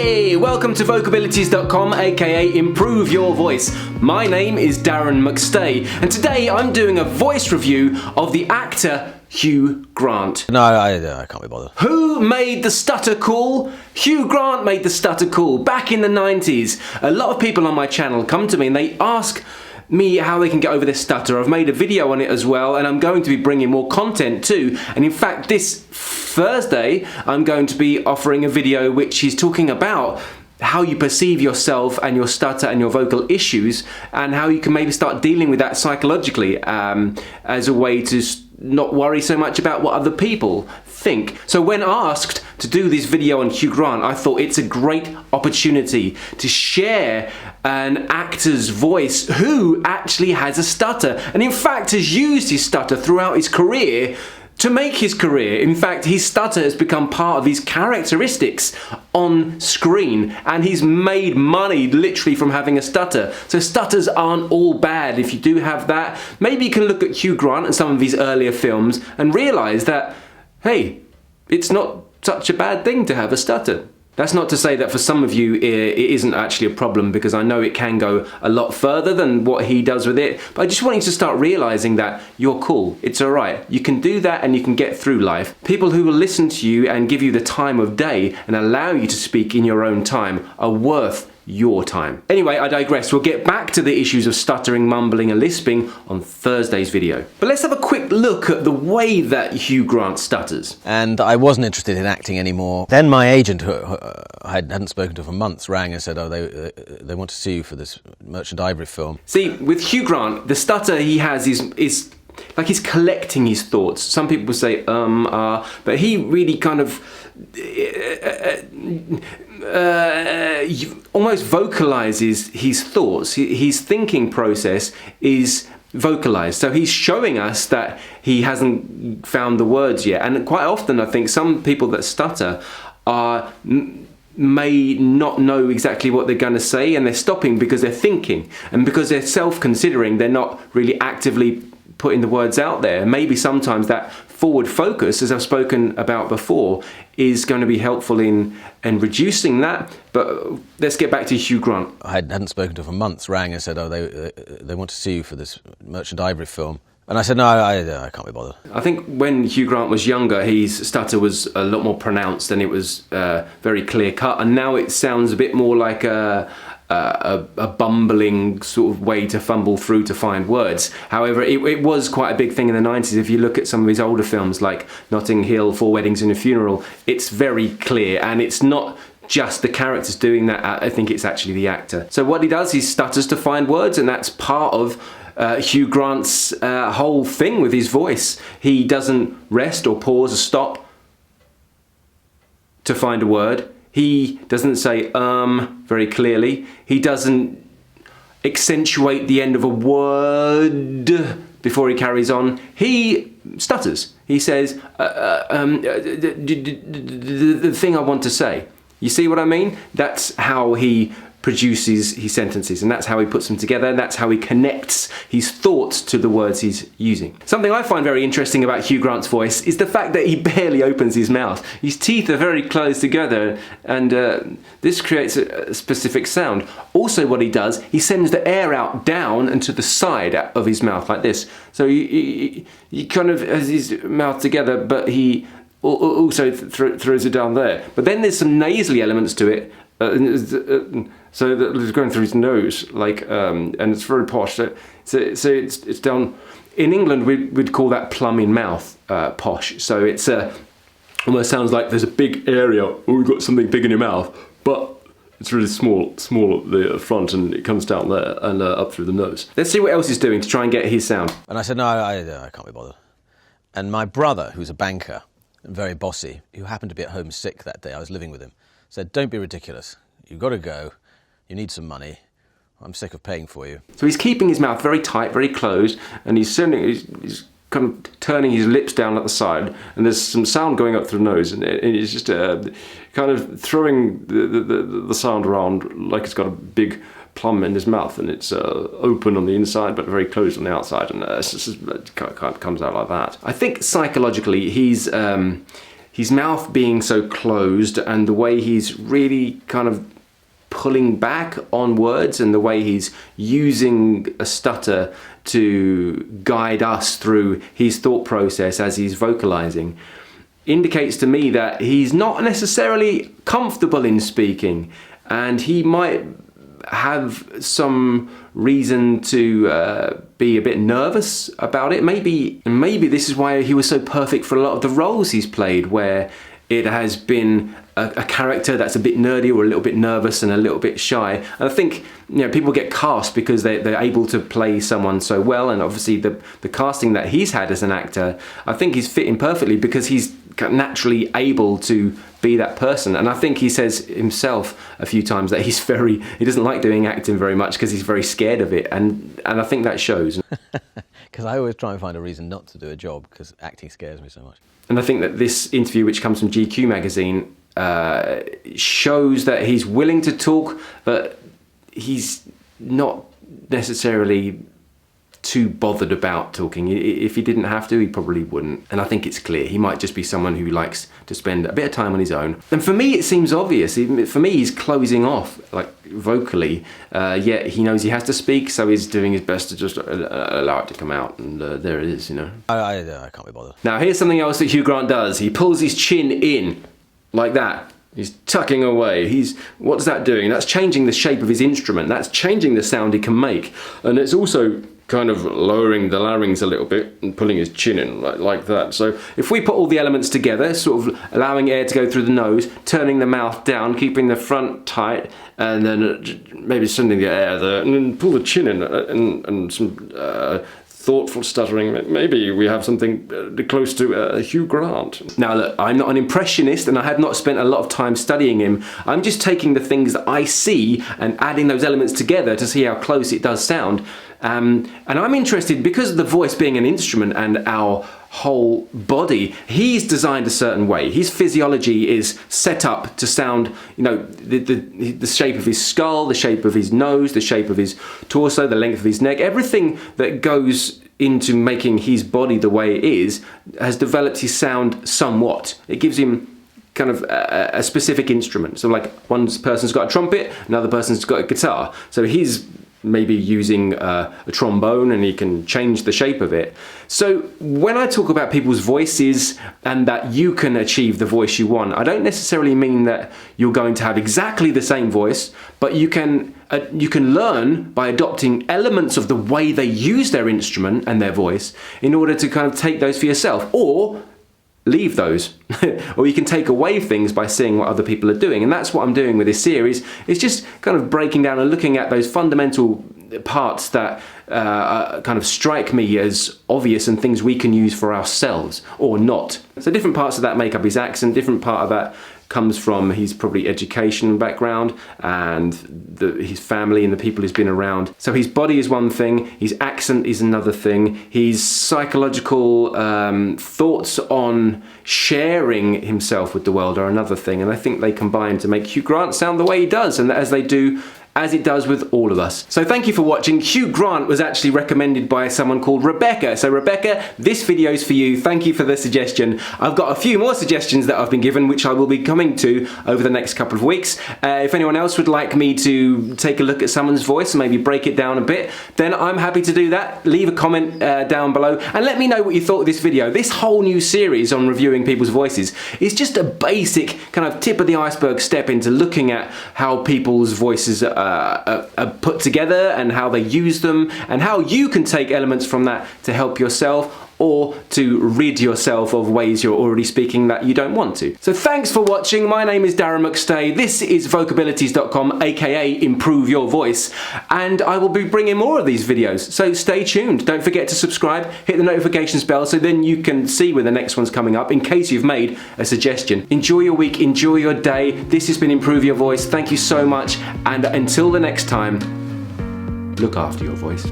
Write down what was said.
Hey, welcome to vocabilities.com, aka Improve Your Voice. My name is Darren McStay, and today I'm doing a voice review of the actor Hugh Grant. No, I can't be bothered. Who made the stutter cool? Hugh Grant made the stutter cool back in the 90s. A lot of people on my channel come to me and they ask me how they can get over their stutter. I've made a video on it as well, and I'm going to be bringing more content too. And in fact, this Thursday, I'm going to be offering a video which is talking about how you perceive yourself and your stutter and your vocal issues, and how you can maybe start dealing with that psychologically as a way to not worry so much about what other people think. So when asked to do this video on Hugh Grant, I thought it's a great opportunity to share an actor's voice who actually has a stutter, and in fact has used his stutter throughout his career to make his career. In fact, his stutter has become part of his characteristics on screen, and he's made money literally from having a stutter. So stutters aren't all bad. If you do have that, maybe you can look at Hugh Grant and some of his earlier films and realise that, hey, it's not such a bad thing to have a stutter. That's not to say that for some of you it isn't actually a problem, because I know it can go a lot further than what he does with it, but I just want you to start realising that you're cool, it's alright, you can do that and you can get through life. People who will listen to you and give you the time of day and allow you to speak in your own time are worth your time. Anyway, I digress. We'll get back to the issues of stuttering, mumbling and lisping on Thursday's video. But let's have a quick look at the way that Hugh Grant stutters. And I wasn't interested in acting anymore. Then my agent, who I hadn't spoken to for months, rang and said, oh, they want to see you for this Merchant Ivory film. See, with Hugh Grant, the stutter he has is like he's collecting his thoughts. Some people would say, but he really kind of almost vocalizes his thoughts. His thinking process is vocalized. So he's showing us that he hasn't found the words yet. And quite often I think some people that stutter may not know exactly what they're going to say, and they're stopping because they're thinking, and because they're self-considering, they're not really actively putting the words out there. Maybe sometimes that forward focus, as I've spoken about before, is going to be helpful in reducing that. But let's get back to Hugh Grant. I hadn't spoken to for months, rang and said, oh, they want to see you for this Merchant Ivory film. And I said, no, I can't be bothered. I think when Hugh Grant was younger, his stutter was a lot more pronounced and it was very clear cut, and now it sounds a bit more like a bumbling sort of way to fumble through to find words. However, it was quite a big thing in the 90s. If you look at some of his older films like Notting Hill, 4 Weddings and a Funeral, it's very clear, and it's not just the characters doing that. I think it's actually the actor. So what he does, he stutters to find words, and that's part of Hugh Grant's whole thing with his voice. He doesn't rest or pause or stop to find a word. He doesn't say very clearly. He doesn't accentuate the end of a word before he carries on. He stutters. He says the thing I want to say. You see what I mean? That's how he produces his sentences, and that's how he puts them together, and that's how he connects his thoughts to the words he's using. Something I find very interesting about Hugh Grant's voice is the fact that he barely opens his mouth. His teeth are very close together, and this creates a specific sound. Also what he does, he sends the air out down and to the side of his mouth like this. So he kind of has his mouth together, but he also throws it down there. But then there's some nasally elements to it, so that it's going through his nose, like, and it's very posh. So it's down. In England, we'd call that plum in mouth posh. So it's almost sounds like there's a big area. Oh, you've got something big in your mouth, but it's really small at the front, and it comes down there and up through the nose. Let's see what else he's doing to try and get his sound. And I said, no, I can't be bothered. And my brother, who's a banker and very bossy, who happened to be at home sick that day, I was living with him, said, don't be ridiculous. You've got to go. You need some money. I'm sick of paying for you. So he's keeping his mouth very tight, very closed, and he's kind of turning his lips down at the side, and there's some sound going up through the nose, and he's just kind of throwing the sound around like it's got a big plum in his mouth, and it's open on the inside but very closed on the outside, and it kind of comes out like that. I think psychologically he's his mouth being so closed and the way he's really kind of pulling back on words and the way he's using a stutter to guide us through his thought process as he's vocalizing indicates to me that he's not necessarily comfortable in speaking, and he might have some reason to be a bit nervous about it. Maybe this is why he was so perfect for a lot of the roles he's played, where it has been a character that's a bit nerdy or a little bit nervous and a little bit shy. And I think, you know, people get cast because they're able to play someone so well, and obviously the casting that he's had as an actor, I think he's fitting perfectly because he's naturally able to be that person. And I think he says himself a few times that he doesn't like doing acting very much because he's very scared of it, and I think that shows. Because I always try and find a reason not to do a job because acting scares me so much. And I think that this interview, which comes from GQ magazine, shows that he's willing to talk, but he's not necessarily too bothered about talking. If he didn't have to, he probably wouldn't. And I think it's clear he might just be someone who likes to spend a bit of time on his own. And for me, it seems obvious. For me, he's closing off, like, vocally, yet he knows he has to speak, so he's doing his best to just allow it to come out, and there it is, you know. I can't be bothered. Now, here's something else that Hugh Grant does. He pulls his chin in, like that. He's tucking away. What's that doing? That's changing the shape of his instrument. That's changing the sound he can make. And it's also kind of lowering the larynx a little bit and pulling his chin in like that. So if we put all the elements together, sort of allowing air to go through the nose, turning the mouth down, keeping the front tight, and then maybe sending the air there, and then pull the chin in, and some thoughtful stuttering, maybe we have something close to Hugh Grant. Now look, I'm not an impressionist and I had not spent a lot of time studying him. I'm just taking the things that I see and adding those elements together to see how close it does sound. And I'm interested, because of the voice being an instrument and our whole body, he's designed a certain way. His physiology is set up to sound, you know, the shape of his skull, the shape of his nose, the shape of his torso, the length of his neck, everything that goes into making his body the way it is has developed his sound somewhat. It gives him kind of a specific instrument. So like one person's got a trumpet, another person's got a guitar. So he's maybe using a trombone and he can change the shape of it. So when I talk about people's voices and that you can achieve the voice you want, I don't necessarily mean that you're going to have exactly the same voice, but you can learn by adopting elements of the way they use their instrument and their voice in order to kind of take those for yourself, or leave those. Or you can take away things by seeing what other people are doing, and that's what I'm doing with this series. It's just kind of breaking down and looking at those fundamental parts that kind of strike me as obvious and things we can use for ourselves or not. So different parts of that make up his accent, different part of that comes from his probably education background and his family and the people he's been around. So his body is one thing, his accent is another thing, his psychological thoughts on sharing himself with the world are another thing, and I think they combine to make Hugh Grant sound the way he does, and as it does with all of us. So thank you for watching. Hugh Grant was actually recommended by someone called Rebecca. So Rebecca, this video's for you. Thank you for the suggestion. I've got a few more suggestions that I've been given, which I will be coming to over the next couple of weeks. If anyone else would like me to take a look at someone's voice and maybe break it down a bit, then I'm happy to do that. Leave a comment down below and let me know what you thought of this video. This whole new series on reviewing people's voices is just a basic kind of tip of the iceberg step into looking at how people's voices are put together and how they use them, and how you can take elements from that to help yourself or to rid yourself of ways you're already speaking that you don't want to. So thanks for watching. My name is Darren McStay. This is vocabilities.com, aka Improve Your Voice, and I will be bringing more of these videos. So stay tuned. Don't forget to subscribe, hit the notifications bell so then you can see when the next one's coming up in case you've made a suggestion. Enjoy your week, enjoy your day. This has been Improve Your Voice. Thank you so much, and until the next time, look after your voice.